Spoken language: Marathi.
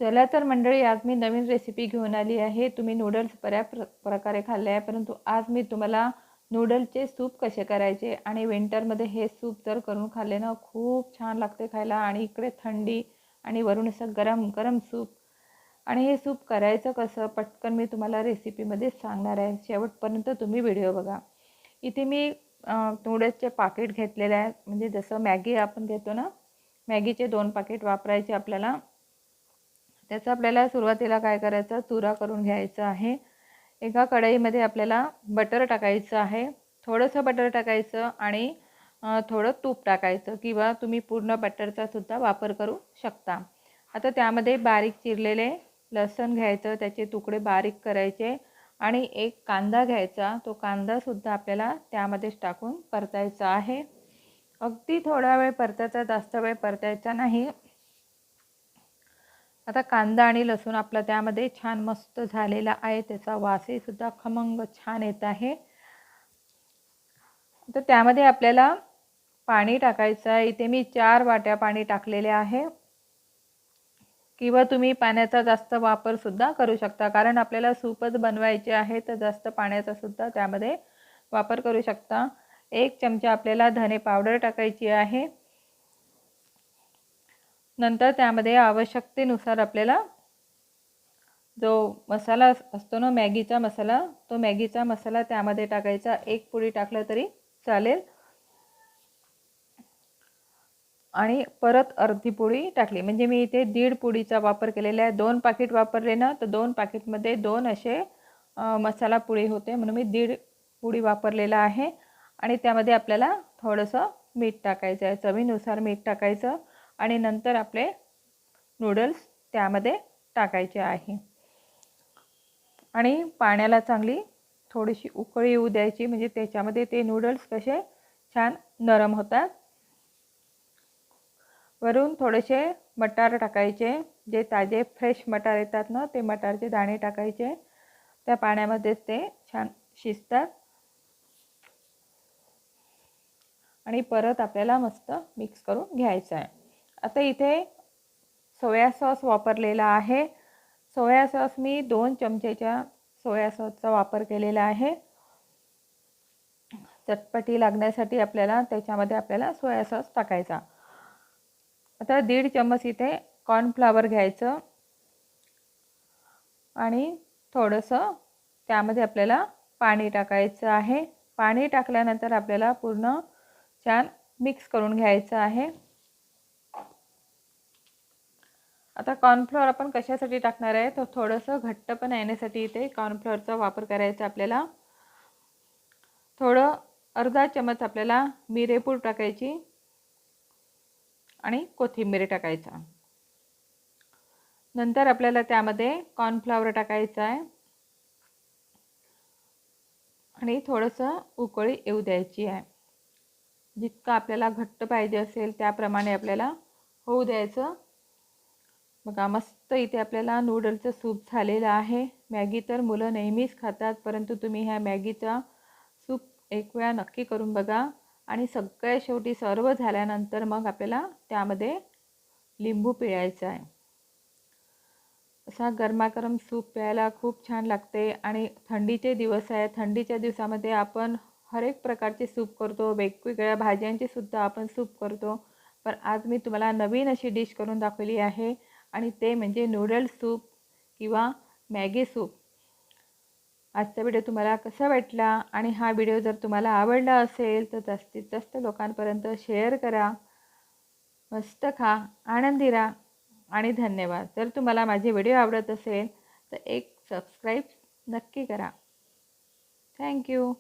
चला तर मंडळी, आज मी नवीन रेसिपी घेऊन आली आहे। तुम्ही नूडल्स बऱ्याच प्रकारे खाल्ले आहे, परंतु आज मी तुम्हाला नूडल्सचे सूप कसे करायचे आणि विंटरमध्ये हे सूप जर करून खाल्ले ना, खूप छान लागते खायला। आणि इकडे थंडी आणि वरून असं गरम गरम सूप। आणि हे सूप करायचं कसं पटकन मी तुम्हाला रेसिपीमध्ये सांगणार आहे, शेवटपर्यंत तुम्ही व्हिडिओ बघा। इथे मी नूडल्सचे पाकिट घेतलेले आहे, म्हणजे जसं मॅगी आपण घेतो ना, मॅगीचे 2 पाकिट वापरायचे आपल्याला। त्याचा आपल्याला सुरुवातीला काय करायचं, चुरा करून घ्यायचा आहे। एका कढईमध्ये आपल्याला बटर टाकायचं आहे, थोडंसं बटर टाकायचं आणि थोडं तूप टाकायचं, किंवा तुम्ही पूर्ण बटरचा सुद्धा वापर करू शकता। आता त्यामध्ये बारीक चिरलेले लसूण घ्यायचं, त्याचे तुकडे बारीक करायचे आणि एक कांदा घ्यायचा, तो कांदा सुद्धा आपल्याला त्यामध्येच टाकून परतायचा आहे। अगदी थोडा वेळ परतायचा, जास्त वेळ परतायचा नाही। आता कांदा आणि लसूण आपला त्यामध्ये छान मस्त झालेला आहे, त्याचा वासही सुद्धा खमंग छान येत आहे। तर त्यामध्ये आपल्याला पाणी टाकायचं आहे। इथे मी 4 वाट्या पाणी टाकलेले आहे, किंवा तुम्ही पाण्याचा जास्त वापर सुद्धा करू शकता, कारण आपल्याला सूपच बनवायचे आहे, तर जास्त पाण्याचा सुद्धा त्यामध्ये वापर करू शकता। 1 चमचा आपल्याला धने पावडर टाकायची आहे। नंतर त्यामध्ये आवश्यकतेनुसार आपल्याला जो मसाला असतो ना, मॅगीचा मसाला, तो मॅगीचा मसाला त्यामध्ये टाकायचा। 1 पुडी टाकलं तरी चालेल, आणि परत अर्धी पुडी टाकली, म्हणजे मी इथे 1.5 पुडीचा वापर केलेला आहे। 2 पाकिट वापरले ना, तर 2 पाकिटमध्ये 2 असे मसाला पुडी होते, म्हणून मी 1.5 पुडी वापरलेला आहे। आणि त्यामध्ये आपल्याला थोडंसं मीठ टाकायचं आहे, चवीनुसार मीठ टाकायचं। आणि नंतर आपले नूडल्स त्यामध्ये टाकायचे आहे, आणि पाण्याला चांगली थोडीशी उकळी येऊ द्यायची, म्हणजे त्याच्यामध्ये ते नूडल्स कसे छान नरम होतात। वरून थोडेसे मटार टाकायचे, जे ताजे फ्रेश मटार येतात ना, ते मटारचे दाणे टाकायचे। त्या पाण्यामध्येच ते छान शिजतात, आणि परत आपल्याला मस्त मिक्स करून घ्यायचं आहे। आता इथे सोया सॉस वापरलेला आहे। सोया सॉस मी 2 चमचेच्या सोया सॉसचा वापर केलेला आहे। चटपटी लागण्यासाठी आपल्याला त्याच्यामध्ये आपल्याला सोया सॉस टाकायचा। आता 1.5 चम्मच इथे कॉर्नफ्लॉवर घ्यायचं, आणि थोडंसं त्यामध्ये आपल्याला पाणी टाकायचं आहे। पाणी टाकल्यानंतर आपल्याला पूर्ण छान मिक्स करून घ्यायचं आहे। आता कॉर्नफ्लॉवर आपण कशासाठी टाकणार आहे, तर थोडंसं घट्टपणा येण्यासाठी इथे कॉर्नफ्लॉवरचा वापर करायचा आपल्याला। थोडं अर्धा चमच आपल्याला मिरेपूड टाकायची, आणि कोथिंबीर टाकायचा। नंतर आपल्याला त्यामध्ये कॉर्नफ्लॉवर टाकायचा आहे, आणि थोडंसं उकळी येऊ द्यायची आहे। जितका आपल्याला घट्ट पाहिजे असेल त्याप्रमाणे आपल्याला होऊ द्यायचं। बघा, मस्त इथे आपल्याला नूडल्सचं सूप झालेलं आहे। मॅगी तर मुलं नेहमीच खातात, परंतु तुम्ही ह्या मॅगीचा सूप एक वेळा नक्की करून बघा। आणि सगळ्यात शेवटी सर्व झाल्यानंतर मग आपल्याला त्यामध्ये लिंबू पिळायचा आहे। असा गरमागरम सूप प्यायला खूप छान लागते। आणि थंडीचे दिवस आहे, थंडीच्या दिवसामध्ये आपण हर एक प्रकारचे सूप करतो, वेगवेगळ्या भाज्यांचे सुद्धा आपण सूप करतो। पण आज मी तुम्हाला नवीन अशी डिश करून दाखवली आहे, आणि ते म्हणजे नूडल्स सूप किंवा मॅगी सूप। आजचा व्हिडिओ तुम्हाला कसा वाटला, आणि हा व्हिडिओ जर तुम्हाला आवडला असेल तर जास्तीत जास्त लोकांपर्यंत शेअर करा। मस्त खा, आनंदी राहा, आणि धन्यवाद। जर तुम्हाला माझे व्हिडिओ आवडत असेल तर एक सबस्क्राईब नक्की करा। थँक्यू।